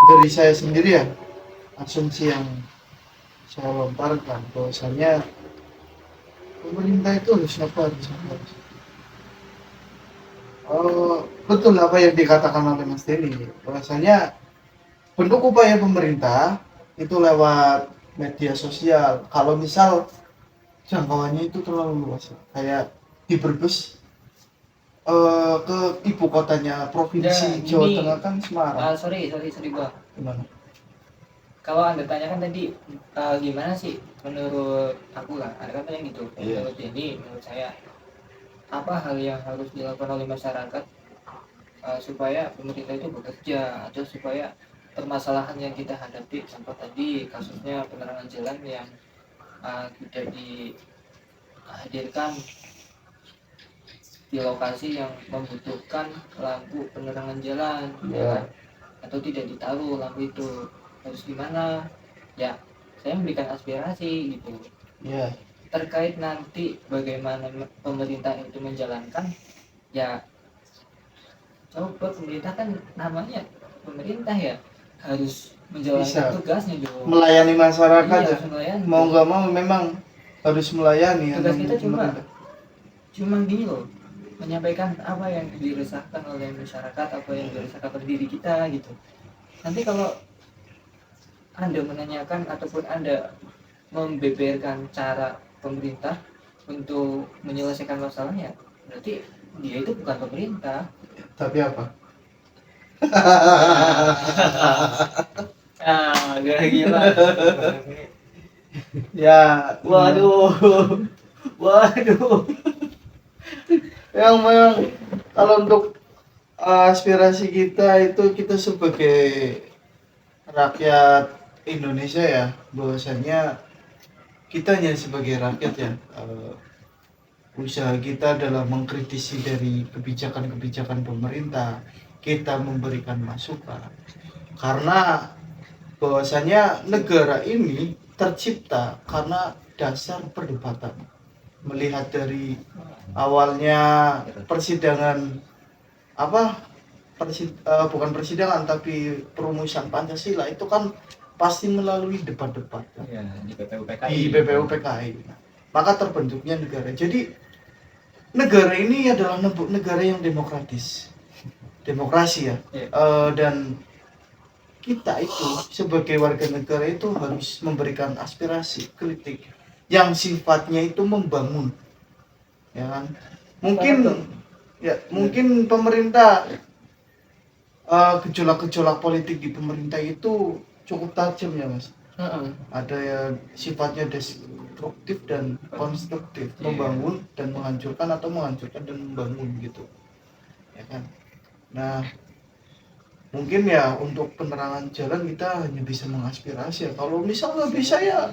dari saya sendiri ya, asumsi yang saya lontarkan bahwasanya pemerintah itu harus apa, betul apa yang dikatakan oleh Mas Denny, bahwasanya bentuk upaya pemerintah itu lewat media sosial. Kalau misal jangkauannya itu terlalu luas, kayak di Brebes, ke ibu kotanya provinsi Jawa Tengah kan Semarang. Sorry bang. Gimana? Kalau anda tanyakan tadi gimana sih menurut aku lah, ada katanya gitu. Iya. Menurut ini, menurut saya apa hal yang harus dilakukan oleh masyarakat supaya pemerintah itu bekerja, atau supaya permasalahan yang kita hadapi sampai tadi kasusnya penerangan jalan yang tidak dihadirkan di lokasi yang membutuhkan lampu penerangan jalan, ya kan? Atau tidak ditaruh lampu itu, harus gimana? Ya, saya memberikan aspirasi gitu. Ya. Terkait nanti bagaimana pemerintah itu menjalankan, ya coba pemerintah kan namanya pemerintah ya, harus menjalankan tugasnya dong. Melayani masyarakat iya, ya. Mau nggak mau memang harus melayani. Tugas kita cuma gini loh, menyampaikan apa yang dirasakan oleh masyarakat, apa yang dirasakan oleh diri kita gitu. Nanti kalau Anda menanyakan ataupun Anda membeberkan cara pemerintah untuk menyelesaikan masalahnya, berarti dia itu bukan pemerintah. Tapi apa? Gila. Ya, waduh. Yang memang kalau untuk aspirasi kita itu, kita sebagai rakyat Indonesia ya, bahwasanya kita hanya sebagai rakyat ya, usaha kita adalah mengkritisi dari kebijakan-kebijakan pemerintah, kita memberikan masukan, karena bahwasanya negara ini tercipta karena dasar perdebatan. Melihat dari awalnya persidangan bukan persidangan tapi perumusan Pancasila itu kan pasti melalui debat-debat ya, di BPUPKI. Maka terbentuknya negara. Jadi negara ini adalah negara yang demokrasi ya. Dan kita itu sebagai warga negara itu harus memberikan aspirasi, kritik yang sifatnya itu membangun, ya kan? Mungkin pemerintah, gejolak-gejolak politik di pemerintah itu cukup tajam ya mas. Ada yang sifatnya destruktif dan konstruktif, membangun dan menghancurkan, atau menghancurkan dan membangun gitu, ya kan? Nah, mungkin ya untuk penerangan jalan kita hanya bisa mengaspirasi ya. Kalau misalnya bisa ya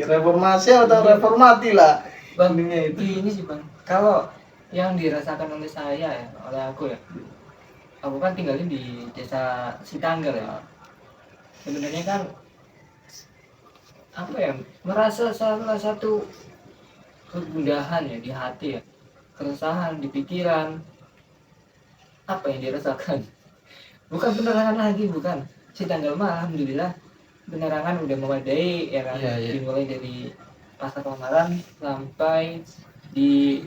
reformasi atau reformati lah. Bang, ini sih bang, kalau yang dirasakan oleh saya ya, oleh aku ya, aku kan tinggalin di desa Sitanggal ya. Sebenarnya kan apa ya, merasa salah satu kegundahan ya di hati ya, keresahan di pikiran. Apa yang dirasakan? Bukan penerangan lagi, bukan. Sitanggal mah alhamdulillah penerangan udah memadai ya kan. Dimulai dari Pasar Lamaran sampai di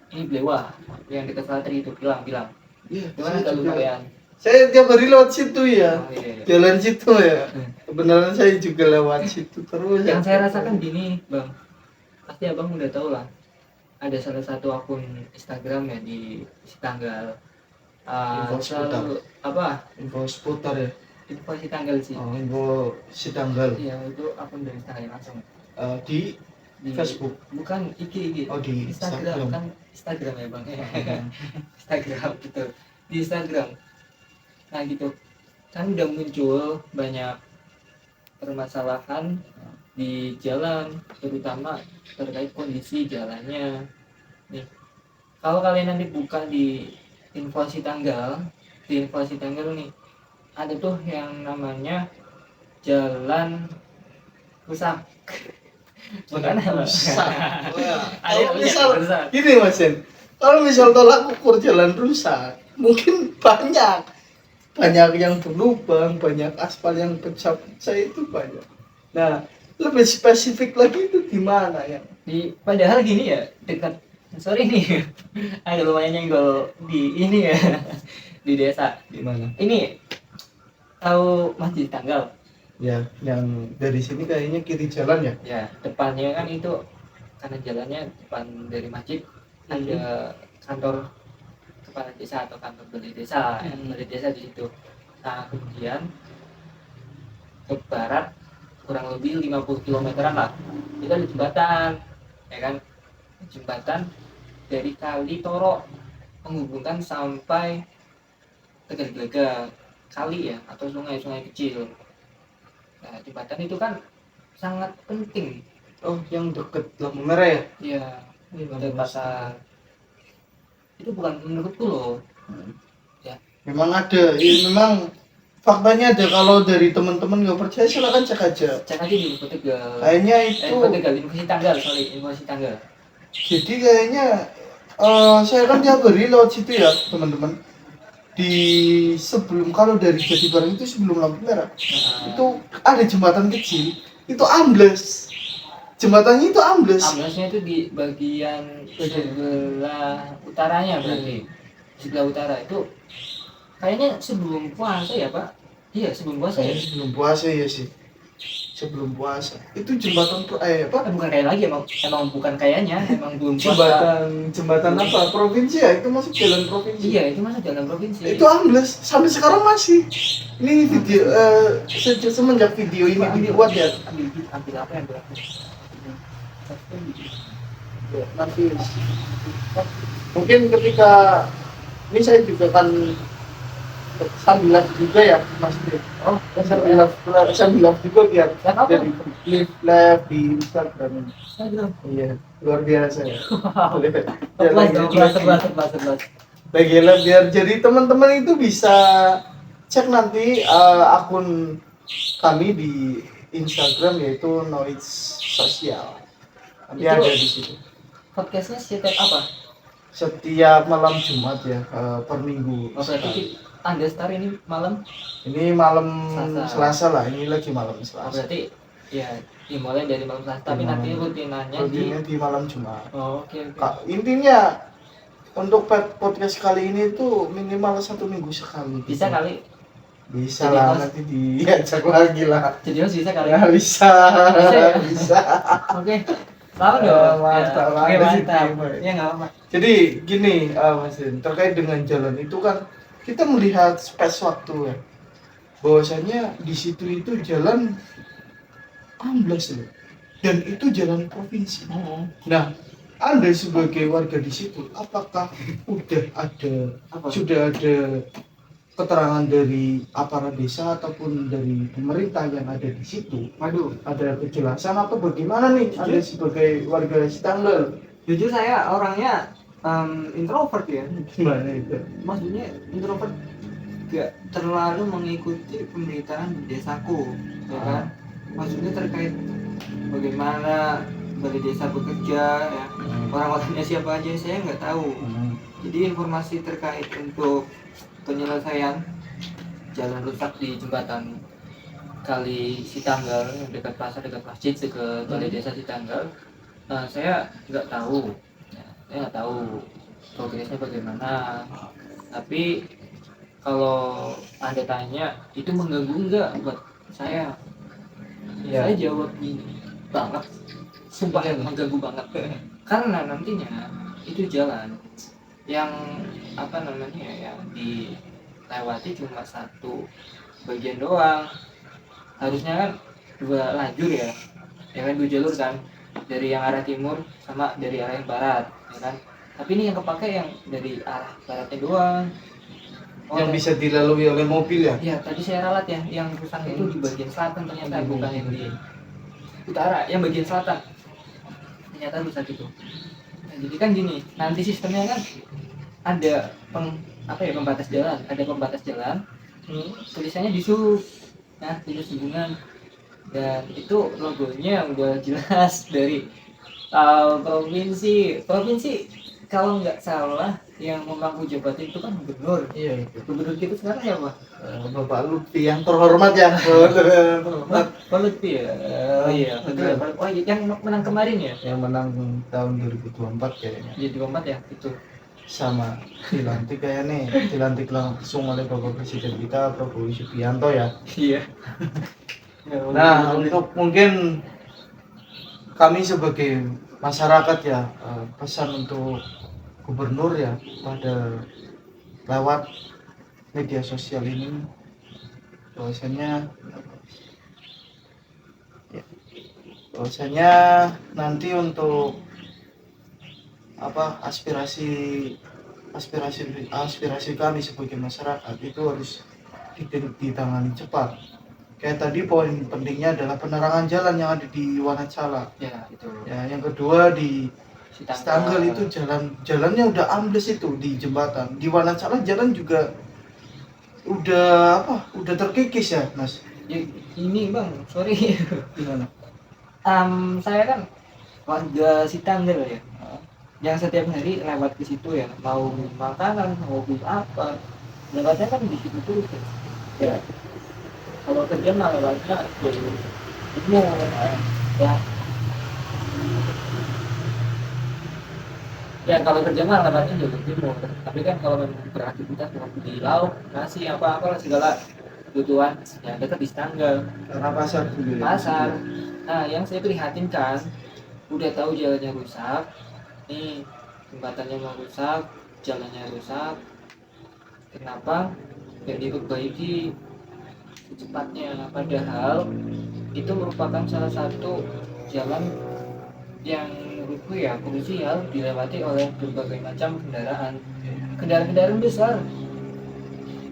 ini Blewa yang dekat Saltri itu, bilang gimana kalau lumayan. Saya tiap hari lewat situ ya. Jalan situ ya. Kebenaran saya juga lewat situ terus. Yang saya rasakan gini bang, pasti abang udah tahu lah, ada salah satu akun Instagram ya di Sitanggal, info seputar ya. Info Sitanggal sih. Info Sitanggal. Iya, itu akun dari Sitanggal langsung. Di Facebook, bukan IG. Di Instagram. Kan Instagram ya bang. Instagram gitu, di Instagram. Nah gitu kan udah muncul banyak permasalahan di jalan, terutama terkait kondisi jalannya nih. Kalau kalian nanti buka di info Sitanggal nih, ada tuh yang namanya jalan rusak. Bukan rusak. Kalau misal gini mas Sen, kalau misal tolak ukur jalan rusak, mungkin banyak banyak yang berlubang, banyak aspal yang pecah-pecah itu banyak. Nah, lebih spesifik lagi itu di mana ya? Padahal gini ya, dekat sorry nih agak lumayan nyenggol di ini ya di desa. Di mana? Ini tahu Masjid Tanggal? Ya, yang dari sini kayaknya kiri jalan ya? Ya, depannya kan itu karena jalannya depan dari masjid ada kantor kepala desa atau kantor balai desa, ya, balai desa di situ. Nah, kemudian ke barat kurang lebih 50 kilometeran lah itu ada jembatan, ya kan, jembatan dari Kali Toro menghubungkan sampai Tegal kali ya atau sungai-sungai kecil. Nah, jembatan itu kan sangat penting. Oh, yang deket lampu merah ya? Iya, dari pasar. Itu bukan menurutku loh. Ya. Memang ada, ya, memang faktanya ada. Kalau dari teman-teman nggak percaya silakan cek aja. Cek aja di Info Tegal. Kayaknya itu. Info Tegal, Informasi Tanggal, sorry, Informasi Tanggal. Jadi kayaknya saya kan tiap hari lewat situ ya teman-teman. Di sebelum kalau dari Jatibarang itu sebelum lampu merah itu ada jembatan kecil itu ambles. Jembatannya itu ambles. Amblesnya itu di bagian sebelah utaranya berarti. Sebelah utara itu kayaknya sebelum puasa ya Pak? Iya sebelum puasa ya. Sebelum puasa ya sih. Sebelum puasa itu jembatan apa? Bukan kayak lagi emang bukan kayaknya emang belum puasa. Jembatan apa? Provinsi ya? Itu masuk jalan provinsi. Iya itu masuk jalan provinsi. Itu ambles sampai sekarang masih. Ini video semenjak video ini dibuat ya. Ambil apa yang berarti? Nanti mungkin ketika ini saya juga kan sambil live juga ya Mas Dio. Oh, sambil live juga biar dari live di Instagram. Iya, luar biasa ya. Lagi live biar jadi teman-teman itu bisa cek nanti akun kami di Instagram yaitu Noise Sosial. Nanti ada di situ. Podcastnya setiap apa? Setiap malam Jumat ya, per minggu. Oh, berarti Anda Star ini malam? Ini malam Selasa lah, ini lagi malam Selasa. Oh, berarti ya dimulai dari malam Selasa, tapi nanti rutinnya di malam Jumat. Oh, oke. Intinya untuk podcast kali ini tuh minimal 1 minggu sekali. Bisa kali? Bisa lah, nanti diajak lagi lah. Jadi harus bisa kali? Ya, bisa. Bisa. Oke. Tahu dong. Mantap. Oke, mantap. Ya nggak apa-apa. Jadi gini, Mas Din, terkait dengan jalan itu kan kita melihat space waktu ya. Bahwasanya di situ itu jalan amblas loh. Dan itu jalan provinsi. Nah, Anda sebagai warga di situ, apakah sudah ada keterangan dari aparat desa ataupun dari pemerintah yang ada di situ? Waduh, ada kejelasan atau bagaimana nih Anda sebagai warga Tanggal? Jujur saya orangnya introvert ya. Gimana itu? Maksudnya introvert gak terlalu mengikuti pemberitaan di desaku, ya kan? Maksudnya terkait bagaimana balai desa bekerja, ya orang-orangnya siapa aja saya nggak tahu. Jadi informasi terkait untuk penyelesaian jalan rusak di jembatan Kali Sitanggal dekat pasar, dekat masjid, dekat balai desa Sitanggal, saya nggak tahu. Saya nggak tahu progresnya bagaimana. Tapi kalau Anda tanya itu mengganggu nggak buat saya? Ya. Saya jawab gini, banget. Sumpah mengganggu banget. Karena nantinya itu jalan yang apa namanya ya, dilewati cuma satu bagian doang. Harusnya kan 2 lajur ya kan 2 jalur kan, dari yang arah timur sama dari arah yang barat, ya kan. Tapi ini yang kepake yang dari arah baratnya doang. Yang bisa dilalui oleh mobil ya? Iya, tadi saya ralat ya, yang rusak itu di bagian selatan ternyata, bukan yang di utara, yang bagian selatan ternyata rusak itu. Nah, jadi kan gini, nanti sistemnya kan ada pembatas jalan, tulisannya di sub, nah dinas hubungan, dan itu logonya udah jelas dari provinsi kalau nggak salah yang memangku jabatan itu kan gubernur. Iya itu. Gubernur kita sekarang siapa? Bapak Lutfi yang terhormat ya. Pak Lutfi ya. Oh iya, betul. Oh yang menang kemarin ya? Yang menang tahun 2024 kayaknya. Iya 2024 ya, itu. Sama dilantik kayak nih, dilantik langsung oleh Bapak Presiden kita Prabowo Subianto ya. Iya. Nah, untuk mungkin kami sebagai masyarakat ya, pesan untuk gubernur ya pada lewat media sosial ini bahwasanya ya, bahwasanya nanti untuk apa aspirasi kami sebagai masyarakat itu harus ditangani cepat. Kayak tadi poin pentingnya adalah penerangan jalan yang ada di Wanacala. Ya, itu. Ya, yang kedua di Stanggel itu jalannya udah ambles itu di jembatan. Di Wanacala jalan juga udah terkikis ya, Mas. Ya, ini Bang, sorry. Gimana? Saya kan warga Sitanggel ya. Yang setiap hari lewat ke situ ya, mau makanan, mau beli apa, lewatnya kan di situ terus ya. Kalau kerja mah lewatnya ini ya. Ya kalau kerja mah lewatnya jalur timur. Tapi kan kalau memang beraktivitas di laut, nasi apa segala kebutuhan yang dekat di Stanggel. Karena pasar dulu ya. Pasar. Nah, yang saya prihatinkan, udah tahu jalannya rusak, nih jembatannya mau rusak, jalannya rusak, kenapa nggak diperbaiki secepatnya? Padahal itu merupakan salah satu jalan yang menurutku ya krusial dilewati oleh berbagai macam kendaraan besar.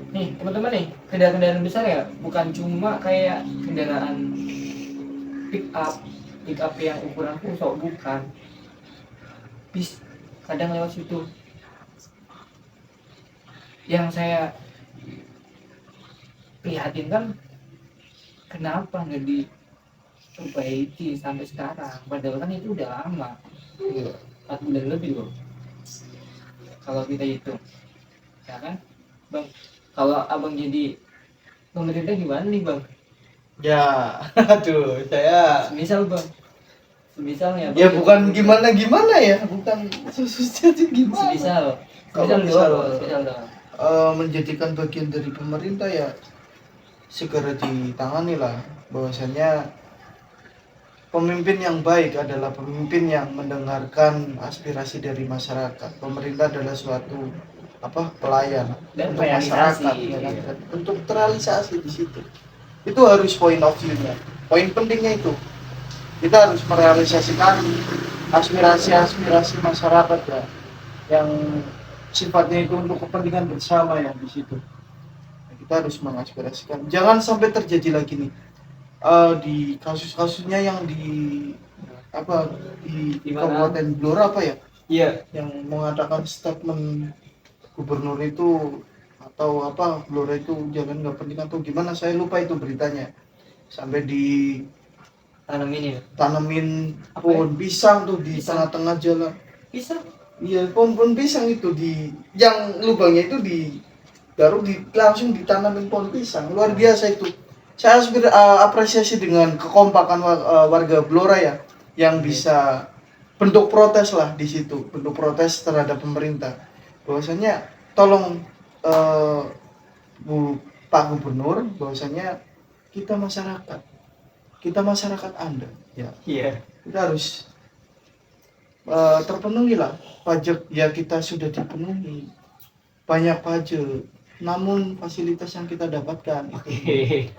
Nih teman-teman nih, kendaraan besar ya, bukan cuma kayak kendaraan pick up yang ukuran kusok, bukan. Bis kadang lewat situ. Yang saya prihatinkan, kenapa nggak diperbaiki sampai sekarang? Padahal kan itu udah lama, 4 bulan lebih loh. Kalau kita hitung, ya kan, Bang? Kalau abang jadi pemerintah gimana nih, Bang? Ya, aduh, saya Semisalnya ya bukan gimana ya, bukan susah itu gimana. Semisal menjadikan bagian dari pemerintah ya segera ditangani lah, bahwasanya pemimpin yang baik adalah pemimpin yang mendengarkan aspirasi dari masyarakat. Pemerintah adalah suatu pelayan dan untuk masyarakat ya kan? Dan untuk terrealisasi di situ. Itu harus point of view-nya. Poin pentingnya itu. Kita harus merealisasikan aspirasi masyarakat ya, yang sifatnya itu untuk kepentingan bersama ya di situ. Kita harus mengaspirasikan. Jangan sampai terjadi lagi nih di kasus-kasusnya yang di Kabupaten Blora ya? Iya. Yang mengatakan statement gubernur itu atau Blora itu jalan nggak penting atau gimana, saya lupa itu beritanya. Sampai tanemin pohon pisang tuh di tengah-tengah jalan. Pisang? Iya, pohon pisang itu yang lubangnya itu langsung ditanamin pohon pisang. Luar biasa itu. Saya apresiasi dengan kekompakan warga Blora ya, yang bisa bentuk protes lah di situ, bentuk protes terhadap pemerintah. Bahwasanya tolong Pak Gubernur, bahwasanya kita masyarakat Anda ya. Iya. Kita harus terpenuhi lah pajak ya, kita sudah dipenuhi banyak pajak, namun fasilitas yang kita dapatkan itu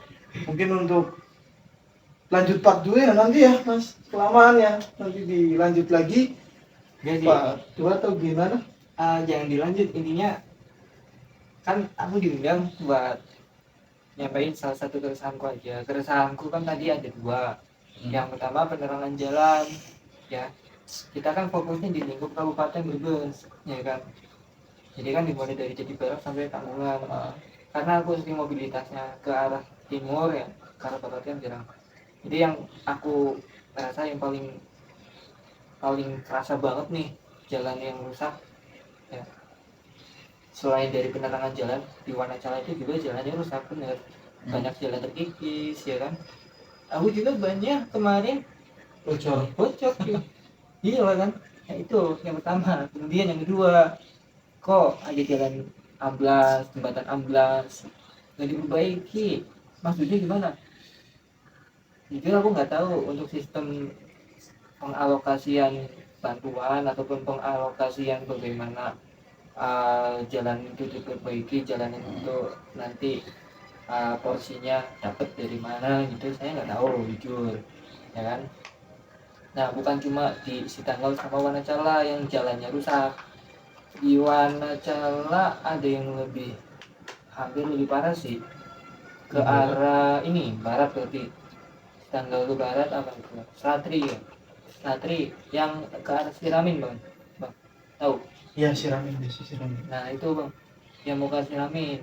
mungkin untuk lanjut part 2 ya nanti ya Mas, kelamaan ya, nanti dilanjut lagi part 2 atau gimana? Jangan dilanjut, intinya kan aku diundang buat nyampain salah satu keresahanku aja. Keresahanku kan tadi ada 2. Yang pertama penerangan jalan ya, kita kan fokusnya di lingkup Kabupaten Brebes ya kan, jadi kan dimulai dari Jati Barat sampai Tanggungan. Karena aku sering mobilitasnya ke arah timur ya, ke arah barat kan jarang. Jadi yang aku rasa yang paling kerasa banget nih jalan yang rusak ya, selain dari penerangan jalan di Wanacala itu juga jalannya rusak bener, banyak jalan terkikis ya kan. Aku juga banyak kemarin bocor gitu. Iya lah kan. Nah, itu yang pertama. Kemudian yang kedua, kok ada jalan amblas, jembatan amblas nggak diperbaiki, maksudnya gimana? Jujur aku nggak tahu untuk sistem pengalokasian bantuan ataupun pengalokasian bagaimana jalan itu diperbaiki, jalan itu nanti porsinya dapat dari mana gitu, saya nggak tahu jujur ya kan. Nah bukan cuma di Sitanggal sama Wanacala yang jalannya rusak, di Wanacala ada yang lebih, hampir lebih parah sih, ke arah ini barat berarti. Sitanggal ke barat apa itu, Slatri ya, Slatri yang ke arah Siramin bang, tahu? Iya, Siramin, desa Siramin. Nah itu bang, yang mau ke Siramin.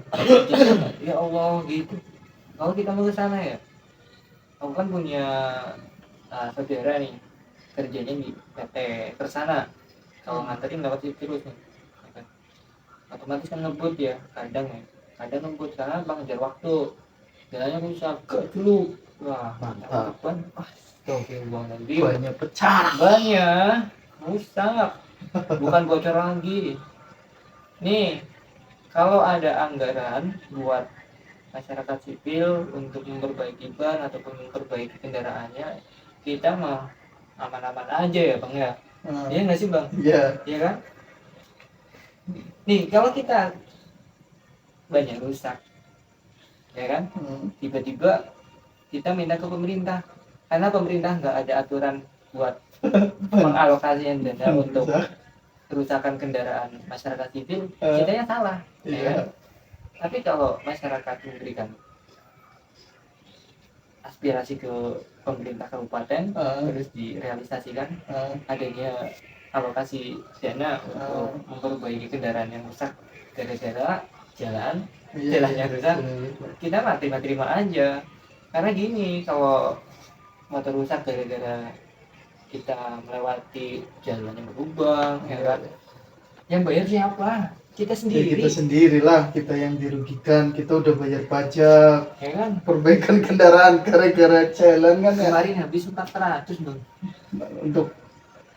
Ya Allah gitu. Kalau kita mau ke sana ya, aku kan punya saudara nih kerjanya di PT Tersana. Kalau nganterin lewat situ terus nih, ya kan? Otomatis kan ngebut ya, kadang ngebut karena bang ngejar waktu, jalannya rusak ke dulu. Wah Mantap. kan, astagfirullahaladzim, Banyak pecah. banyak rusak, bukan bocor lagi. Nih kalau ada anggaran buat masyarakat sipil untuk memperbaiki ban ataupun memperbaiki kendaraannya, kita mah aman-aman aja ya bang ya. Iya nggak sih bang? Iya. Iya kan? Nih kalau kita banyak rusak, ya kan? Tiba-tiba kita minta ke pemerintah, karena pemerintah nggak ada aturan buat mengalokasikan dana untuk kerusakan kendaraan masyarakat sipil, kita yang salah, ya kan? Tapi kalau masyarakat memberikan aspirasi ke pemerintah kabupaten, terus direalisasikan adanya alokasi dana untuk memperbaiki kendaraan yang rusak gara-gara jalannya rusak, kita mah terima aja. Karena gini, kalau motor rusak gara-gara kita melewati jalan yang berlubang, ya kan? Yang bayar siapa? Kita sendiri. Ya, kita sendirilah, kita yang dirugikan. Kita udah bayar pajak, ya kan? perbaikan kendaraan gara-gara jalan kan ya. Kemarin habis 400 bang. Untuk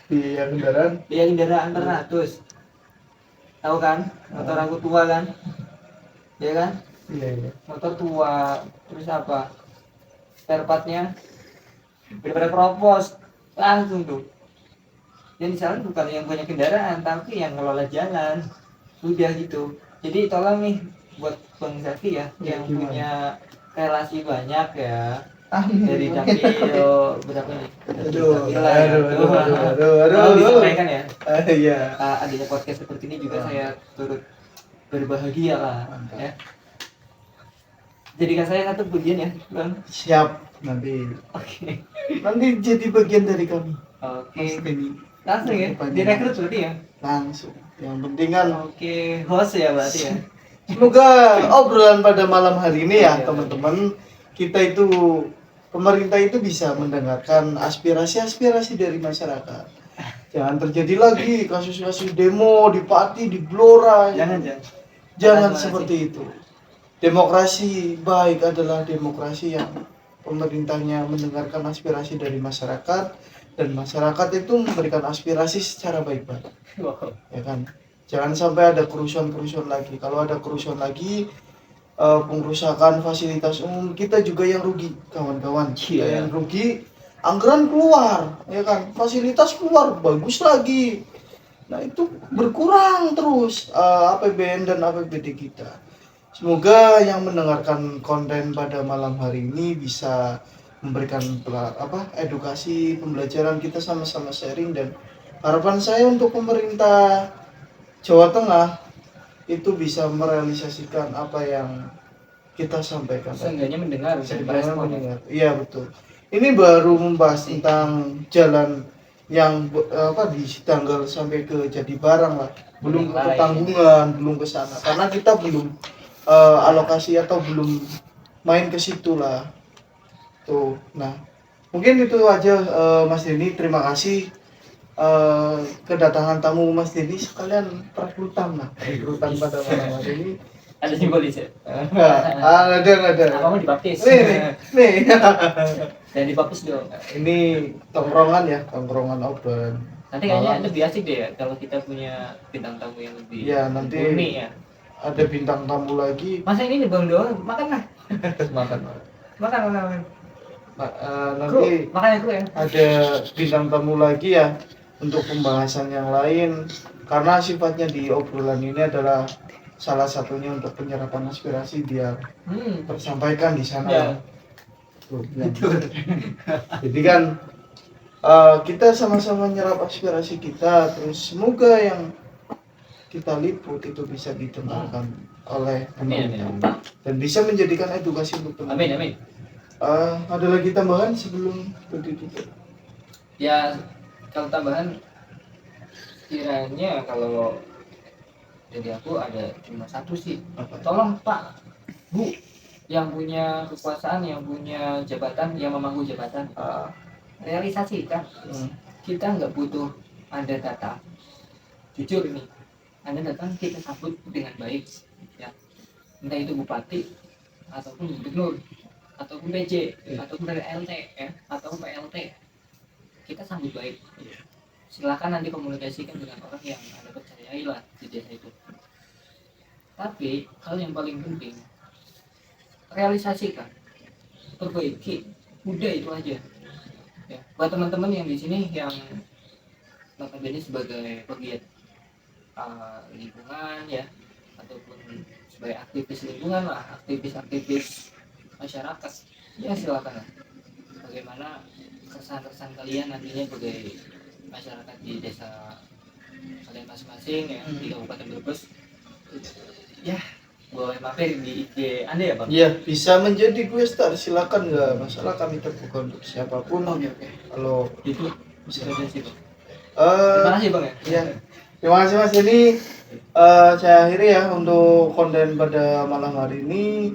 biaya kendaraan. Biaya kendaraan 400. Tahu kan? Motor aku tua kan? Ya kan? Iya. Motor tua, terus apa? Spare partnya daripada propos langsung tuh. Yang disalahkan bukan yang punya kendaraan, tapi yang ngelola jalan. Udah gitu. Jadi tolong nih buat Bang Zaki ya, yang gimana? punya relasi banyak ya. Amin. Dari Dapil berapa nih? Aduh. Disampaikan ya. Iya. Adanya podcast seperti ini juga saya turut berbahagia lah. Ya. Jadikan saya satu bagian ya, Bang. Siap nanti. Oke. Nanti jadi bagian dari kami. Oke. Pasti. Langsung ya, direkrut berarti ya. Langsung. Yang penting kan. Oke, host ya berarti ya. Semoga obrolan pada malam hari ini ya teman-teman, kita itu, pemerintah itu bisa mendengarkan aspirasi dari masyarakat. Jangan terjadi lagi kasus-kasus demo di Pati, di Blora. Jangan seperti itu. Demokrasi baik adalah demokrasi yang pemerintahnya mendengarkan aspirasi dari masyarakat dan masyarakat itu memberikan aspirasi secara baik-baik. Ya kan? Jangan sampai ada kerusuhan lagi. Kalau ada kerusuhan lagi, pengrusakan fasilitas umum, kita juga yang rugi, kawan-kawan. Kita yang rugi, anggaran keluar, ya kan? Fasilitas keluar, bagus lagi. Nah itu berkurang terus APBN dan APBD kita. Semoga yang mendengarkan konten pada malam hari ini bisa memberikan edukasi, pembelajaran, kita sama-sama sharing, dan harapan saya untuk pemerintah Jawa Tengah itu bisa merealisasikan apa yang kita sampaikan. Seenggaknya mendengar. Iya betul. Ini baru membahas tentang jalan yang di Sitanggal sampai ke Jatibarang lah, belum ke Tanggungan, belum ke sana karena kita belum alokasi atau belum main ke situ lah tuh. Nah mungkin itu aja Mas Denny, terima kasih kedatangan tamu Mas Denny sekalian perekrutan pada malam hari ini. Ada simbolis ya? Ada. Apa mau dibaptis? Nih. Dan dibaptis dong. Ini tongkrongan open. Nanti kayaknya lebih asik deh ya kalau kita punya bintang tamu yang lebih ya, nanti unik ya. Ada bintang tamu lagi. Masa ini nih bang doang, makan lah. Makan. Nanti makan ya kru ya. Ada bintang tamu lagi ya untuk pembahasan yang lain, karena sifatnya di obrolan ini adalah salah satunya untuk penyerapan aspirasi biar tersampaikan di sana. Ya. Jadi kan kita sama-sama menyerap aspirasi kita, terus semoga yang kita liput itu bisa didengarkan oleh teman-teman dan bisa menjadikan edukasi untuk teman-teman. Amin. Ada lagi tambahan sebelum ditutup? Ya, kalau tambahan kiranya kalau dari aku ada cuma satu sih. Tolong Pak, Bu, yang punya kekuasaan, yang punya jabatan, yang memangku jabatan, realisasikan. Kita nggak butuh Anda datang. Jujur ini, Anda datang kita sambut dengan baik, ya. Entah itu bupati ataupun gubernur ataupun PJ ataupun dari LT ya ataupun PLT, kita sambut baik. Silakan nanti komunikasikan dengan orang yang Anda percayai lah di desa itu. Tapi hal yang paling penting, realisasikan, perbaiki, udah itu aja. Ya, buat teman-teman yang di sini yang notabene sebagai pegiat lingkungan ya ataupun sebagai aktivis lingkungan lah, aktivis masyarakat, ya silakan lah. Bagaimana keresahan kalian nantinya sebagai masyarakat di desa kalian masing-masing ya di Kabupaten Brebes, ya boleh mampir di IG Anda ya Bang? Iya, bisa menjadi questar, silakan, nggak masalah, kami terbuka untuk siapapun. Oke. Kalau Itu bisa aja sih Bang. Terima kasih Bang ya. Iya. Terima kasih Mas. Ini saya akhiri ya untuk konten pada malam hari ini.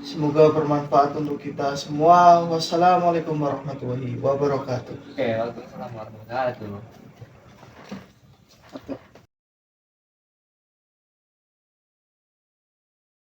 Semoga bermanfaat untuk kita semua. Wassalamualaikum warahmatullahi wabarakatuh. Oke, waalaikumsalam warahmatullahi wabarakatuh.